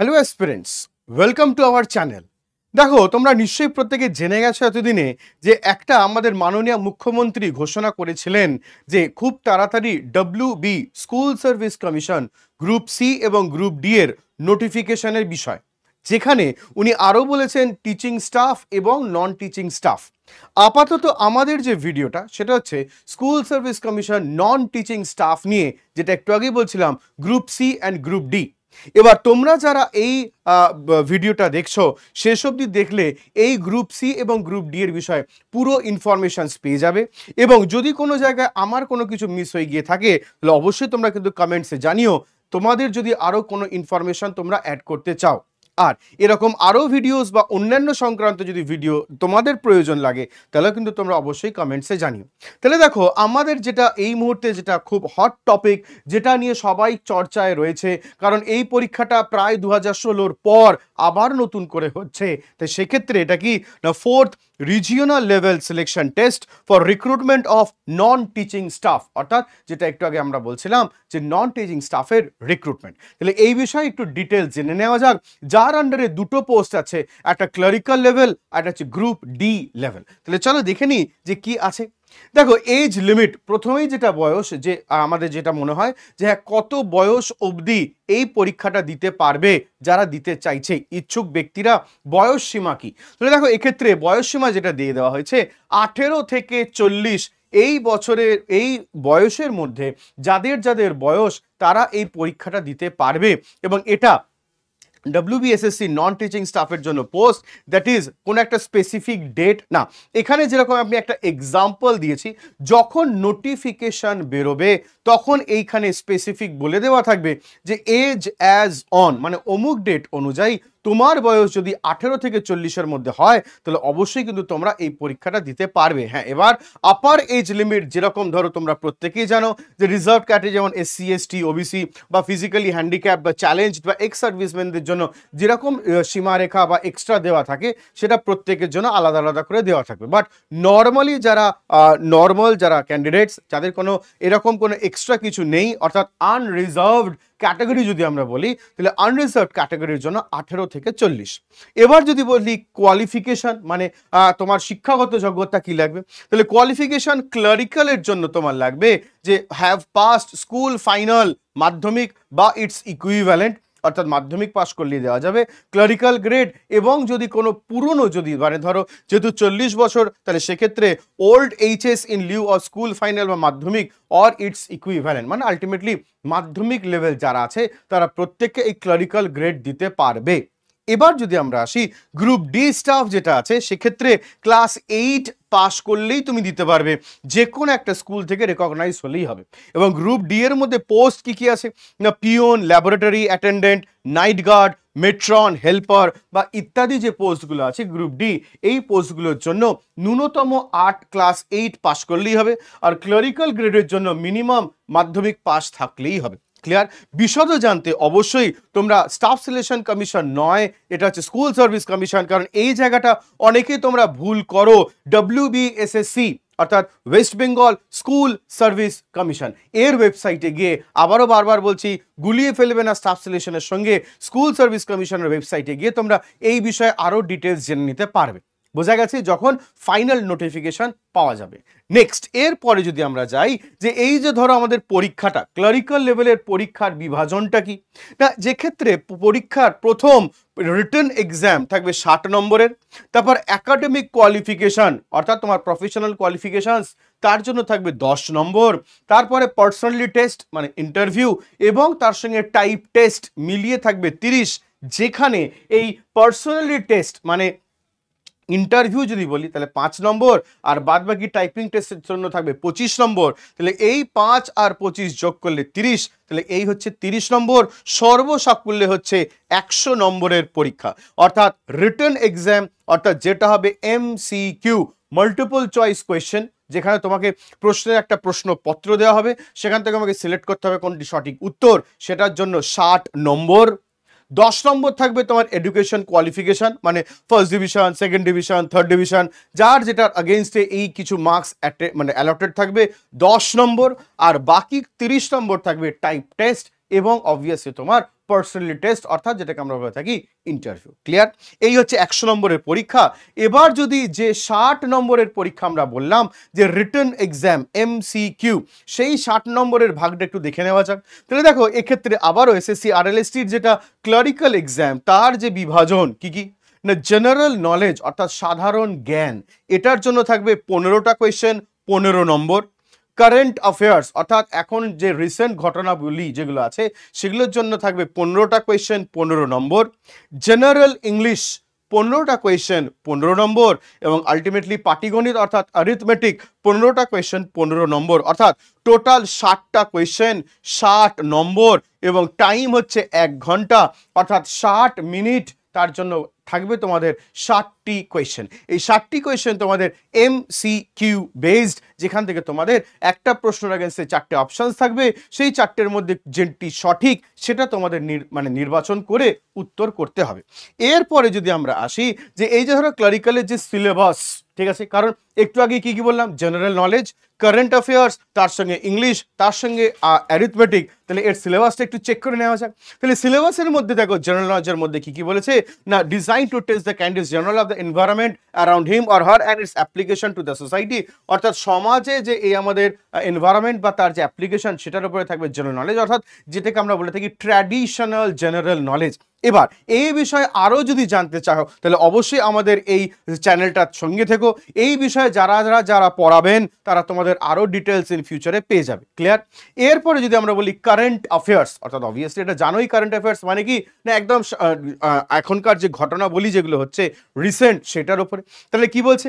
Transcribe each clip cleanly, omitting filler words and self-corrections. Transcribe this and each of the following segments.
Hello aspirants, welcome to our channel. দেখো, তোমরা নিশ্চয়ই প্রত্যেকে জেনে গেছো এতদিনে যে একটা আমাদের মাননীয় মুখ্যমন্ত্রী ঘোষণা করেছিলেন যে খুব তাড়াতাড়ি WB school service commission group C এবং গ্রুপ ডি এর নোটিফিকেশনের বিষয়, যেখানে উনি আরও বলেছেন টিচিং স্টাফ এবং নন টিচিং স্টাফ। আপাতত আমাদের যে ভিডিওটা সেটা হচ্ছে school service commission non teaching staff নিয়ে, যেটা একটু আগেই বলছিলাম group C and group D. এবার তোমরা যারা এই ভিডিওটা দেখছো শেষ অবধি দেখলে এই গ্রুপ সি এবং গ্রুপ ডি এর বিষয়ে পুরো ইনফরমেশনস পেয়ে যাবে। এবং যদি কোনো জায়গায় আমার কোনো কিছু মিস হয়ে গিয়ে থাকে তাহলে অবশ্যই তোমরা কিন্তু কমেন্টসে জানিও তোমাদের যদি আরও কোনো ইনফরমেশন তোমরা অ্যাড করতে চাও। আর এরকম আরও ভিডিওস বা অন্যান্য সংক্রান্ত যদি ভিডিও তোমাদের প্রয়োজন লাগে তাহলে কিন্তু তোমরা অবশ্যই কমেন্টসে জানিও। তাহলে দেখো, আমাদের যেটা এই মুহূর্তে যেটা খুব হট টপিক, যেটা নিয়ে সবাই চর্চায় রয়েছে, কারণ এই পরীক্ষাটা প্রায় 2016 পর আবার নতুন করে হচ্ছে। তো সেক্ষেত্রে এটা কি না, 4th regional level selection test for recruitment of non teaching staff, অর্থাৎ যেটা একটু আগে আমরা বলছিলাম যে নন টিচিং স্টাফের রিক্রুটমেন্ট। তাহলে এই বিষয়ে একটু ডিটেলস জেনে নেওয়া যাক। যার আন্ডারে দুটো পোস্ট আছে, একটা ক্লারিক্যাল লেভেল আর একটা হচ্ছে গ্রুপ ডি লেভেল। তাহলে চলো দেখে নিই যে কি আছে। দেখো, এজ লিমিট প্রথমেই যেটা বয়স, যে আমাদের যেটা মনে হয় যে হ্যাঁ, কত বয়স অবধি এই পরীক্ষাটা দিতে পারবে যারা দিতে চাইছে ইচ্ছুক ব্যক্তিরা, বয়স সীমা কি। তাহলে দেখো, এক্ষেত্রে বয়স সীমা যেটা দিয়ে দেওয়া হয়েছে 18 থেকে 40 এই বছরের এই বয়সের মধ্যে যাদের যাদের বয়স তারা এই পরীক্ষাটা দিতে পারবে। এবং এটা WBSSC নন টিচিং স্টাফের জন্য পোস্ট, দ্যাট ইজ কোনো একটা স্পেসিফিক ডেট না। এখানে যেরকম আমি একটা এক্সাম্পল দিয়েছি, যখন নোটিফিকেশন বেরোবে তখন এইখানে স্পেসিফিক বলে দেওয়া থাকবে যে এজ অ্যাজ অন, মানে অমুক ডেট অনুযায়ী তোমার বয়স যদি 18 থেকে 40-এর মধ্যে হয় তাহলে অবশ্যই কিন্তু তোমরা এই পরীক্ষাটা দিতে পারবে। হ্যাঁ, এবার আপার এজ লিমিট যেরকম ধরো তোমরা প্রত্যেকেই জানো যে রিজার্ভ ক্যাটাগরি যেমন SC ST OBC বা ফিজিক্যালি হ্যান্ডিক্যাপ বা চ্যালেঞ্জ বা এক্স সার্ভিসম্যানদের জন্য যেরকম সীমারেখা বা এক্সট্রা দেওয়া থাকে সেটা প্রত্যেকের জন্য আলাদা আলাদা করে দেওয়া থাকবে। বাট নর্মালি যারা নর্মাল যারা ক্যান্ডিডেটস, যাদের কোনো এরকম কোনো এক্সট্রা কিছু নেই, অর্থাৎ আনরিজার্ভড ক্যাটাগরি যদি আমরা বলি, তাহলে আনরিজার্ভ ক্যাটাগরির জন্য 18 থেকে 40। এবার যদি বলি কোয়ালিফিকেশন, মানে তোমার শিক্ষাগত যোগ্যতা কি লাগবে, তাহলে কোয়ালিফিকেশন ক্লারিক্যালের জন্য তোমার লাগবে যে হ্যাভ পাসড স্কুল ফাইনাল মাধ্যমিক বা ইটস ইকুইভ্যালেন্ট, অর্থাৎ মাধ্যমিক পাস করলেই দেওয়া যাবে ক্লারিক্যাল গ্রেড। এবং যদি কোনো পুরনো, যদি মানে ধরো যেহেতু 40 বছর, তাহলে সেক্ষেত্রে old HS in Liu of school final বা মাধ্যমিক অর ইটস ইকুইভ্যালেন্ট, মানে আলটিমেটলি মাধ্যমিক লেভেল যারা আছে তারা প্রত্যেককে এই ক্লারিক্যাল গ্রেড দিতে পারবে। এবার যদি আমরা আসি গ্রুপ ডি স্টাফ যেটা আছে, সেক্ষেত্রে ক্লাস 8 পাস করলেই তুমি দিতে পারবে, যে কোনো একটা স্কুল থেকে রেকগনাইজ হলেই হবে। এবং গ্রুপ ডি এর মধ্যে পোস্ট কি কি আছে না, peon, laboratory attendant, night guard, matron, helper বা ইত্যাদি যে পোস্টগুলো আছে গ্রুপ ডি, এই পোস্টগুলোর জন্য ন্যূনতম 8 ক্লাস 8 পাস করলেই হবে। আর ক্লারিক্যাল গ্রেডের জন্য মিনিমাম মাধ্যমিক পাস থাকলেই হবে। ক্লিয়ার? বিশদ জানতে অবশ্যই তোমরা স্টাফ সিলেকশন কমিশন নয়, এটা হচ্ছে স্কুল সার্ভিস কমিশন, কারণ এই জায়গাটা অনেকেই তোমরা ভুল করো। WBSSC অর্থাৎ West Bengal school service commission এর ওয়েবসাইটে গিয়ে, আবারও বারবার বলছি, গুলিয়ে ফেলবে না স্টাফ সিলেকশনের সঙ্গে, স্কুল সার্ভিস কমিশনের ওয়েবসাইটে গিয়ে তোমরা এই বিষয়ে আরও ডিটেলস জেনে নিতে পারবে। বোঝা গেছে? যখন ফাইনাল নোটিফিকেশন পাওয়া যাবে। নেক্সট, এরপরে যদি আমরা যাই যে এই যে ধরো আমাদের পরীক্ষাটা, ক্লারিক্যাল লেভেলের পরীক্ষার বিভাজনটা কি না, যে ক্ষেত্রে পরীক্ষার প্রথম রিটেন এক্সাম থাকবে 60 নম্বরের, তারপর একাডেমিক কোয়ালিফিকেশন অর্থাৎ তোমার প্রফেশনাল কোয়ালিফিকেশনস তার জন্য থাকবে 10 নম্বর, তারপরে পার্সোনালি টেস্ট মানে ইন্টারভিউ এবং তার সঙ্গে টাইপ টেস্ট মিলিয়ে থাকবে 30, যেখানে এই পার্সোনালি টেস্ট মানে ইন্টারভিউ যদি বলি তাহলে 5 নম্বর, আর বাদ বাকি টাইপিং টেস্টের জন্য থাকবে 25 নম্বর। তাহলে এই 5 আর 25 যোগ করলে 30, তাহলে এই হচ্ছে 30 নম্বর। সর্বসাকুল্যে হচ্ছে 100 নম্বরের পরীক্ষা, অর্থাৎ রিটেন এক্সাম, অর্থাৎ যেটা হবে MCQ মাল্টিপল চয়েস কোয়েশ্চেন, যেখানে তোমাকে প্রশ্নের একটা প্রশ্নপত্র দেওয়া হবে, সেখান থেকে আমাকে সিলেক্ট করতে হবে কোনটি সঠিক উত্তর, সেটার জন্য 60 নম্বর। 10 নম্বর থাকবে তোমার এডুকেশন কোয়ালিফিকেশন, মানে first division, second division, third division, যার যেটার আগেনস্টে এই কিছু মার্কস মানে অ্যালটেড থাকবে 10 নম্বর। আর বাকি 30 নম্বর থাকবে টাইপ টেস্ট এবং অবভিয়াসলি তোমার পার্সোনালি টেস্ট, অর্থাৎ যেটাকে আমরা বলে থাকি ইন্টারভিউ। ক্লিয়ার? এই হচ্ছে 100 নম্বরের পরীক্ষা। এবার যদি যে 60 নম্বরের পরীক্ষা আমরা বললাম যে রিটেন এক্সাম MCQ, সেই 60 নম্বরের ভাগটা একটু দেখে নেওয়া যাক। তাহলে দেখো এক্ষেত্রে আবারও SSC RLSTর যেটা ক্লারিক্যাল এক্সাম, তার যে বিভাজন কি কি না, জেনারেল নলেজ অর্থাৎ সাধারণ জ্ঞান, এটার জন্য থাকবে 15টা কোয়েশ্চেন 15 নম্বর। কারেন্ট অ্যাফেয়ার্স অর্থাৎ এখন যে রিসেন্ট ঘটনাবলী যেগুলো আছে সেগুলোর জন্য থাকবে 15টা কোয়েশ্চেন 15 নম্বর। জেনারেল ইংলিশ 15টা কোয়েশ্চেন 15 নম্বর, এবং আলটিমেটলি পাটিগণিত অর্থাৎ অ্যারিথমেটিক 15টা কোয়েশ্চেন 15 নম্বর, অর্থাৎ টোটাল 60টা কোয়েশ্চেন 60 নম্বর, এবং টাইম হচ্ছে 1 ঘন্টা অর্থাৎ 60 মিনিট। তার জন্য থাকবে তোমাদের 60টি কোয়েশ্চেন। এই 60টি কোয়েশ্চেন তোমাদের MCQ বেসড, যেখান থেকে তোমাদের একটা প্রশ্নের अगेंस्टे 4টে অপশনস থাকবে, সেই 4টের মধ্যে যেটি সঠিক সেটা তোমাদের নির্বাচন করে উত্তর করতে হবে। এরপরে যদি আমরা আসি যে এই যে ধরো ক্লারিক্যালের যে সিলেবাস, ঠিক আছে, কারণ একটু আগে কি বললাম, জেনারেল নলেজ, কারেন্ট অ্যাফেয়ার্স, তার সঙ্গে ইংলিশ, তার সঙ্গে অ্যারিথমেটিক, তাহলে এর সিলেবাসটা একটু চেক করে নেওয়া যাক। তাহলে সিলেবাসের মধ্যে দেখো জেনারেল নলেজের মধ্যে কি বলেছে না, design to test the candidates general of the environment around him or her and its application to the society, অর্থাৎ সমাজে যে এই আমাদের এনভায়রনমেন্ট বা তার যে অ্যাপ্লিকেশন সেটার উপরে থাকবে জেনারেল নলেজ, অর্থাৎ যেটাকে আমরা বলে থাকি ট্র্যাডিশনাল জেনারেল নলেজ। এবার এই বিষয়ে আরও যদি জানতে চাও তাহলে অবশ্যই আমাদের এই চ্যানেলটার সঙ্গে থেকো। এই বিষয়ে যারা পড়াবেন তারা তোমাদের আরও ডিটেলস ইন ফিউচারে পেয়ে যাবে। ক্লিয়ার? এরপরে যদি আমরা বলি কারেন্ট অ্যাফেয়ার্স, অর্থাৎ অবভিয়াসলি এটা জানোই কারেন্ট অ্যাফেয়ার্স মানে কি না, একদম এখনকার যে ঘটনা বলি যেগুলো হচ্ছে রিসেন্ট সেটার উপরে। তাহলে কি বলছে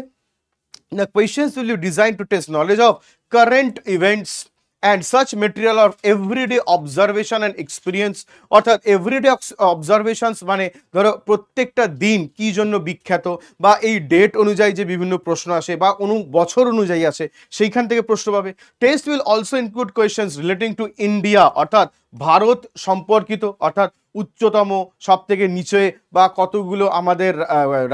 না, questions will be designed to test knowledge of current events and such material of everyday observation and experience, অর্থাৎ এভরিডে অবজারভেশনস মানে ধরো প্রত্যেকটা দিন কি জন্য বিখ্যাত, বা এই ডেট অনুযায়ী যে বিভিন্ন প্রশ্ন আসে বা বছর অনুযায়ী আসে সেইখান থেকে প্রশ্ন পাবে। Test will also include questions relating to India, অর্থাৎ ভারত সম্পর্কিত, অর্থাৎ উচ্চতম, সব থেকে নিচে, বা কতগুলো আমাদের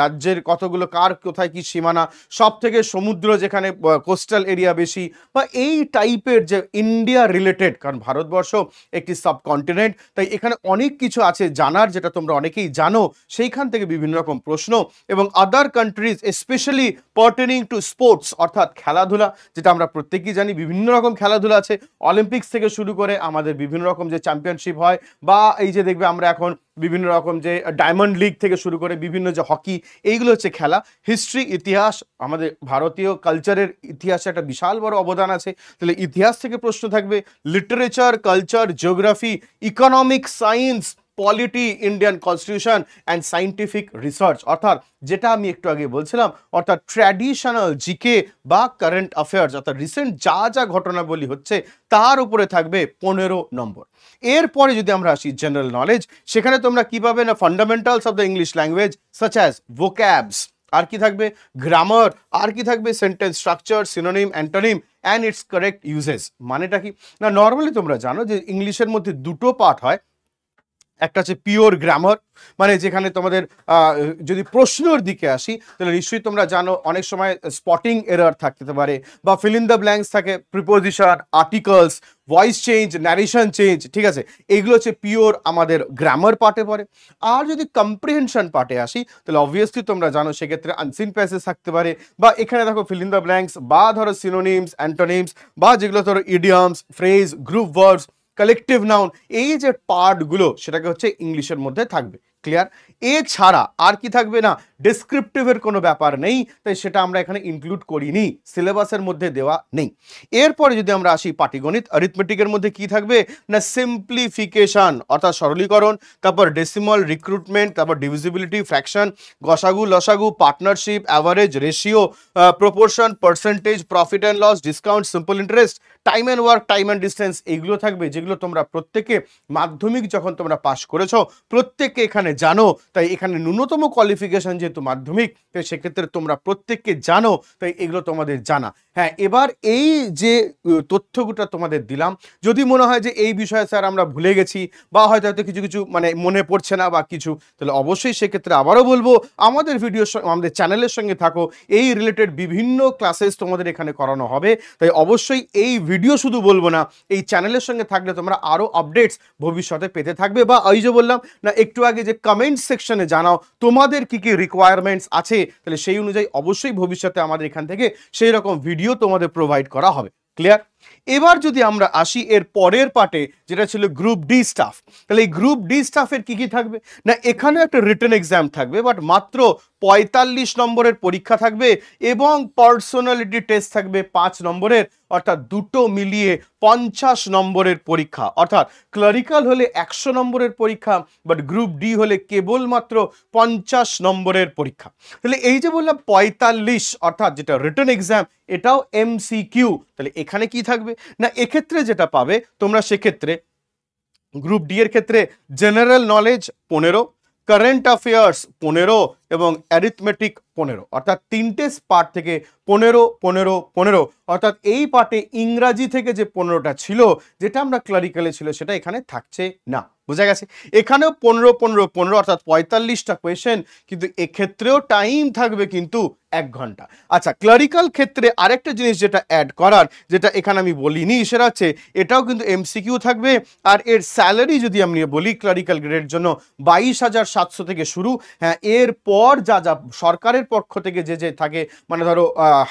রাজ্যের কতগুলো কার কোথায় কি সীমানা, সব থেকে সমুদ্র যেখানে কোস্টাল এরিয়া বেশি, বা এই টাইপের যে ইন্ডিয়া রিলেটেড, কারণ ভারতবর্ষ একটি সাবকন্টিনেন্ট, তাই এখানে অনেক কিছু আছে জানার যেটা তোমরা অনেকেই জানো, সেইখান থেকে বিভিন্ন রকম প্রশ্ন। এবং other countries specially pertaining to sports, অর্থাৎ খেলাধুলা, যেটা আমরা প্রত্যেকেই জানি বিভিন্ন রকম খেলাধুলা আছে, অলিম্পিক্স থেকে শুরু করে আমাদের বিভিন্ন রকম যে চ্যাম্পিয়নশিপ হয়, বা এই যে দেখবে আমরা এখন বিভিন্ন রকম যে ডায়মন্ড লিগ থেকে শুরু করে বিভিন্ন যে হকি, এইগুলো হচ্ছে খেলা। হিস্ট্রি, ইতিহাস, আমাদের ভারতীয় কালচারের ইতিহাসে একটা বিশাল বড় অবদান আছে, তাহলে ইতিহাস থেকে প্রশ্ন থাকবে। Literature, culture, geography, economic, science, polity, Indian constitution and scientific research, অর্থাৎ যেটা আমি একটু আগে বলছিলাম, অর্থাৎ ট্র্যাডিশনাল জিকে বা কারেন্ট অ্যাফেয়ার্স, অর্থাৎ রিসেন্ট যা ঘটনাবলী হচ্ছে তার উপরে থাকবে 15 নম্বর। এরপরে যদি আমরা আসি জেনারেল নলেজ, সেখানে তোমরা কি পাবে না, fundamentals of the English language such as vocabs, আর কি থাকবে গ্রামার, আর কি থাকবে sentence structure, synonym, antonym and its correct usages. মানেটা কি না, নর্মালি তোমরা জানো যে ইংলিশের মধ্যে দুটো পার্ট হয়, একটা হচ্ছে পিওর গ্রামার, মানে যেখানে তোমাদের যদি প্রশ্নের দিকে আসি তাহলে নিশ্চয়ই তোমরা জানো অনেক সময় স্পটিং এরর থাকতে পারে, বা ফিল ইন দ্য ব্ল্যাঙ্কস থাকে, preposition, articles, voice change, narration change, ঠিক আছে, এইগুলো হচ্ছে পিওর আমাদের গ্রামার পার্টে পড়ে। আর যদি কম্প্রিহেনশন পার্টে আসি তাহলে অবভিয়াসলি তোমরা জানো সেক্ষেত্রে আনসিন প্যাসেজ থাকতে পারে, বা এখানে দেখো ফিল ইন দ্য ব্ল্যাঙ্কস, বা ধরো সিনোনিমস, অ্যান্টোনিমস, বা যেগুলো ধরো idioms, phrase, group verbs, collective noun, এই যে পার্টগুলো সেটাকে হচ্ছে ইংলিশের মধ্যে থাকবে। ক্লিয়ার? এছাড়া আর কি থাকবে না, ডেসক্রিপটিভের কোনো ব্যাপার নেই, তাই সেটা আমরা এখানে ইনক্লুড করিনি, সিলেবাসের মধ্যে দেওয়া নেই। এরপরে যদি আমরা আসি পাটিগণিত, অ্যারিথমেটিকের মধ্যে কি থাকবে না, সিম্পলিফিকেশন অর্থাৎ সরলীকরণ, তারপর ডেসিমাল, রিক্রুটমেন্ট, তারপর ডিভিজিবিলিটি, ফ্র্যাকশন, গসাগু, লসাগু, partnership, average, ratio, proportion, percentage, profit and loss, discount, simple interest, time and work, time and distance, এইগুলো থাকবে যেগুলো তোমরা প্রত্যেকে মাধ্যমিক যখন তোমরা পাশ করেছো প্রত্যেককে এখানে জানো, তাই এখানে ন্যূনতম কোয়ালিফিকেশন যেহেতু মাধ্যমিক, তাই সেক্ষেত্রে তোমরা প্রত্যেককে জানো, তাই এগুলো তোমাদের জানা। হ্যাঁ, এবার এই যে তথ্যগুলো তোমাদের দিলাম, যদি মনে হয় যে এই বিষয়ে স্যার আমরা ভুলে গেছি বা হয়তো হয়তো কিছু কিছু মানে মনে পড়ছে না বা কিছু, তাহলে অবশ্যই সেক্ষেত্রে আবারও বলবো আমাদের আমাদের চ্যানেলের সঙ্গে থাকো। এই রিলেটেড বিভিন্ন ক্লাসেস তোমাদের এখানে করানো হবে, তাই অবশ্যই এই ভিডিও শুধু বলবো না, এই চ্যানেলের সঙ্গে থাকলে তোমরা আরও আপডেটস ভবিষ্যতে পেতে থাকবে। বা ওই যে বললাম না একটু আগে, যে কমেন্ট সেকশনে জানাও তোমাদের কি কি রিকোয়ারমেন্টস আছে, তাহলে সেই অনুযায়ী অবশ্যই ভবিষ্যতে আমাদের এখান থেকে সেই রকম ভিডিও তোমাদের প্রোভাইড করা হবে। ক্লিয়ার? এবার যদি আমরা আসি এর পরের পার্টে, যেটা ছিল গ্রুপ ডি স্টাফ, তাহলে এই গ্রুপ ডি স্টাফের কি কি থাকবে না, এখানে একটা রিটেন এক্সাম থাকবে, বাট মাত্র 45 নম্বরের পরীক্ষা থাকবে এবং পার্সোনালিটি টেস্ট থাকবে 5 নম্বরের, অর্থাৎ দুটো মিলিয়ে 50 নম্বরের পরীক্ষা। অর্থাৎ ক্লারিক্যাল হলে 100 নম্বরের পরীক্ষা, বাট গ্রুপ ডি হলে কেবলমাত্র 50 নম্বরের পরীক্ষা। তাহলে এই যে বললাম 45, অর্থাৎ যেটা রিটেন এক্সাম, এটাও এমসিকিউ। তাহলে এখানে কি থাকবে না, এক্ষেত্রে যেটা পাবে তোমরা, সেক্ষেত্রে গ্রুপ ডি এর ক্ষেত্রে জেনারেল নলেজ 15, কারেন্ট অ্যাফেয়ার্স 15 এবং অ্যারিথমেটিক 15, অর্থাৎ তিনটে পার্ট থেকে 15 15 15, অর্থাৎ এই পার্টে ইংরাজি থেকে যে 15টা ছিল, যেটা আমরা ক্লারিক্যালে ছিল, সেটা এখানে থাকছে না। বোঝা গেছে? এখানেও 15 15 15, অর্থাৎ 45টা কোয়েশ্চেন, কিন্তু এক্ষেত্রেও টাইম থাকবে কিন্তু 1 ঘন্টা। আচ্ছা, ক্লারিক্যাল ক্ষেত্রে আরেকটা জিনিস যেটা অ্যাড করার, যেটা এখানে আমি বলিনি, সেটা হচ্ছে এটাও কিন্তু এমসিকিউ থাকবে। আর এর স্যালারি যদি আমি বলি ক্লারিক্যাল গ্রেডের জন্য 22,700 থেকে শুরু। হ্যাঁ, এরপর যা যা সরকারের পক্ষ থেকে যে যে থাকে, মানে ধরো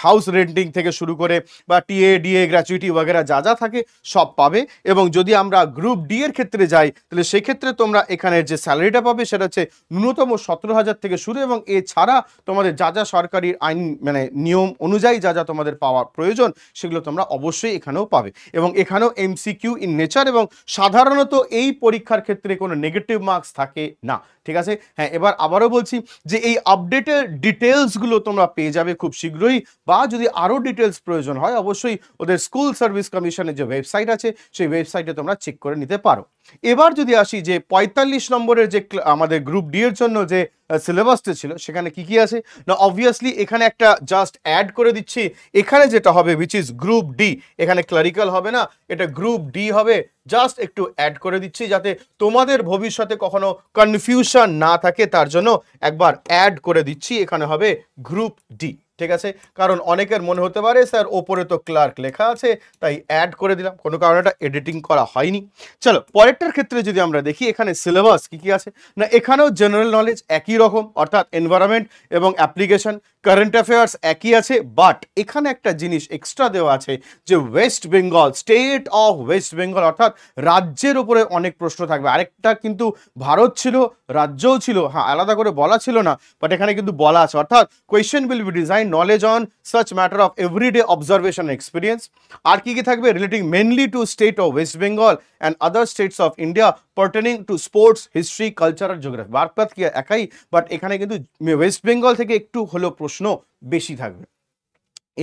হাউস রেন্টিং থেকে শুরু করে বা টিএ ডিএ গ্র্যাচুইটি वगैरह যা যা থাকে সব পাবে। এবং যদি আমরা গ্রুপ ডি এর ক্ষেত্রে যাই, তাহলে সেক্ষেত্রে তোমরা এখানের যে স্যালারিটা পাবে সেটা হচ্ছে ন্যূনতম 17,000 থেকে শুরু, এবং এছাড়া তোমাদের যা যা সরকারি আইন মানে নিয়ম অনুযায়ী যা যা তোমাদের পাওয়ার প্রয়োজন, সেগুলো তোমরা অবশ্যই এখানেও পাবে। এবং এখানেও এমসিকিউ ইন নেচার, এবং সাধারণত এই পরীক্ষার ক্ষেত্রে কোনো নেগেটিভ মার্কস থাকে না। ঠিক আছে? হ্যাঁ, এবার আবারও বলছি যে এই আপডেটের ডিটেলসগুলো তোমরা পেয়ে যাবে খুব শীঘ্রই, বা যদি আরও ডিটেলস প্রয়োজন হয় অবশ্যই ওদের স্কুল সার্ভিস কমিশনের যে ওয়েবসাইট আছে, সেই ওয়েবসাইটে তোমরা চেক করে নিতে পারো। এবার যদি আসি যে 45 নম্বরের যে আমাদের গ্রুপ ডি এর জন্য যে সিলেবাসটা ছিল, সেখানে কি কি আছে না, অবভিয়াসলি এখানে একটা জাস্ট অ্যাড করে দিচ্ছি। এখানে যেটা হবে উইচ ইজ গ্রুপ ডি, এখানে ক্লারিক্যাল হবে না, এটা গ্রুপ ডি হবে। জাস্ট একটু অ্যাড করে দিচ্ছি যাতে তোমাদের ভবিষ্যতে কখনো কনফিউশন না থাকে, তার জন্য একবার অ্যাড করে দিচ্ছি। এখানে হবে গ্রুপ ডি। ঠিক আছে? কারণ অনেকের মনে হতে পারে স্যার ওপরে তো ক্লার্ক লেখা আছে, তাই অ্যাড করে দিলাম, কোনো কারণে এটা এডিটিং করা হয়নি। চলো পরেরটার ক্ষেত্রে যদি আমরা দেখি, এখানে সিলেবাস কি কি আছে না, এখানেও জেনারেল নলেজ একই রকম, অর্থাৎ এনভায়রনমেন্ট এবং অ্যাপ্লিকেশন, কারেন্ট অ্যাফেয়ার্স একই আছে, বাট এখানে একটা জিনিস এক্সট্রা দেওয়া আছে যে West Bengal, state of West Bengal, অর্থাৎ রাজ্যের উপরে অনেক প্রশ্ন থাকবে। আরেকটা কিন্তু ভারত ছিল, রাজ্যও ছিল, হ্যাঁ আলাদা করে বলা ছিল না, বাট এখানে কিন্তু বলা আছে। অর্থাৎ question will be design knowledge on such matter of everyday observation experience. আর কি কি থাকবে, relating mainly to state of West Bengal and other states of India, pertaining to sports, history, culture আর জিওগ্রাফি। বারপাত কি একাই, বাট এখানে কিন্তু ওয়েস্ট বেঙ্গল থেকে একটু হলেও প্রশ্ন বেশি থাকবে।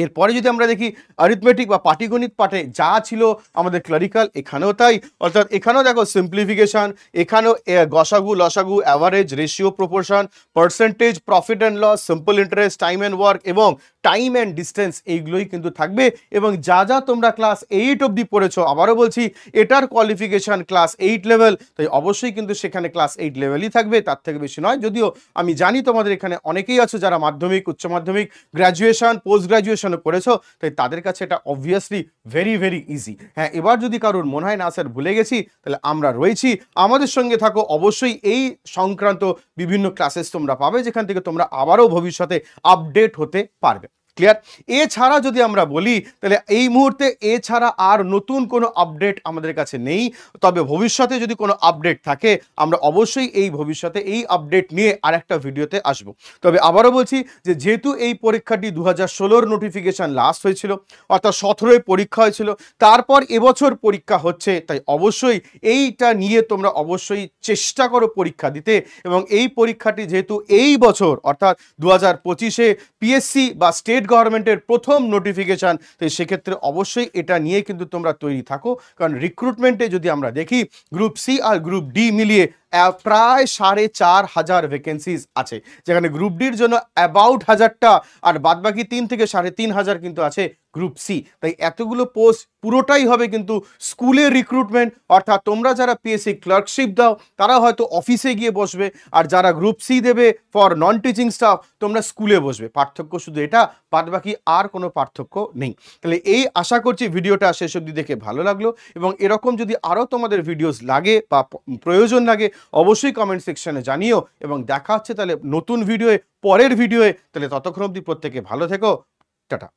এরপরে যদি আমরা দেখি অ্যারিথমেটিক বা পাটিগণিত পাঠে যা ছিল আমাদের ক্লারিক্যাল, এখানেও তাই। অর্থাৎ এখানেও দেখো সিম্পলিফিকেশন, এখানেও গসাগু লসাগু, average, ratio, proportion, percentage, profit and loss, simple interest, time and work এবং টাইম অ্যান্ড ডিস্টেন্স, এইগুলোই কিন্তু থাকবে। এবং যা যা তোমরা ক্লাস 8 অবধি পড়েছো, আবারও বলছি এটার কোয়ালিফিকেশান ক্লাস 8 লেভেল, তাই অবশ্যই কিন্তু সেখানে ক্লাস 8 লেভেলই থাকবে, তার থেকে বেশি নয়। যদিও আমি জানি তোমাদের এখানে অনেকেই আছো যারা মাধ্যমিক, উচ্চ মাধ্যমিক, গ্র্যাজুয়েশন, পোস্ট গ্র্যাজুয়েশনও করেছো, তাই তাদের কাছে এটা অবভিয়াসলি ভেরি ভেরি ইজি। হ্যাঁ, এবার যদি কারোর মনে হয় না স্যার ভুলে গেছি, তাহলে আমরা রয়েছি, আমাদের সঙ্গে থাকো। অবশ্যই এই সংক্রান্ত বিভিন্ন ক্লাসেস তোমরা পাবে, যেখান থেকে তোমরা আবারও ভবিষ্যতে আপডেট হতে পারবে। ক্লিয়ার? এছাড়া যদি আমরা বলি, তাহলে এই মুহূর্তে এছাড়া আর নতুন কোনো আপডেট আমাদের কাছে নেই। তবে ভবিষ্যতে যদি কোনো আপডেট থাকে, আমরা অবশ্যই এই ভবিষ্যতে এই আপডেট নিয়ে আরেকটা ভিডিওতে আসব। তবে আবারও বলছি যে যেহেতু এই পরীক্ষাটি 2016-র নোটিফিকেশান লাস্ট হয়েছিল, অর্থাৎ 17-এ পরীক্ষা হয়েছিল, তারপর এবছর পরীক্ষা হচ্ছে, তাই অবশ্যই এইটা নিয়ে তোমরা অবশ্যই চেষ্টা করো পরীক্ষা দিতে। এবং এই পরীক্ষাটি যেহেতু এই বছর, অর্থাৎ 2025-এ পিএসসি বা স্টেট গভর্নমেন্টের প্রথম নোটিফিকেশান, তাই সেক্ষেত্রে অবশ্যই এটা নিয়ে কিন্তু তোমরা তৈরি থাকো। কারণ রিক্রুটমেন্টে যদি আমরা দেখি, গ্রুপ সি আর গ্রুপ ডি মিলিয়ে প্রায় 4,500 ভ্যাকেন্সিজ আছে, যেখানে গ্রুপ ডির জন্য অ্যাবাউট 1000টা, আর বাদবাকি 3 থেকে 3,500 কিন্তু আছে গ্রুপ সি। তাই এতগুলো পোস্ট পুরোটাই হবে কিন্তু স্কুলের রিক্রুটমেন্ট, অর্থাৎ তোমরা যারা পিএসসি ক্লার্কশিপ দাও তারা হয়তো অফিসে গিয়ে বসবে, আর যারা গ্রুপ সি দেবে ফর নন টিচিং স্টাফ তোমরা স্কুলে বসবে। পার্থক্য শুধু এটা, বাদবাকি আর কোনো পার্থক্য নেই। তাহলে এই আশা করছি ভিডিওটা শেষ অবধি দেখে ভালো লাগলো, এবং এরকম যদি আরও তোমাদের ভিডিওস লাগে বা প্রয়োজন লাগে অবশ্যই কমেন্ট সেকশনে জানিও, এবং দেখা হচ্ছে তাহলে নতুন ভিডিওয়ে, পরের ভিডিওয়ে। তাহলে ততক্ষণ অবধি প্রত্যেকে ভালো থেকো, টাটা।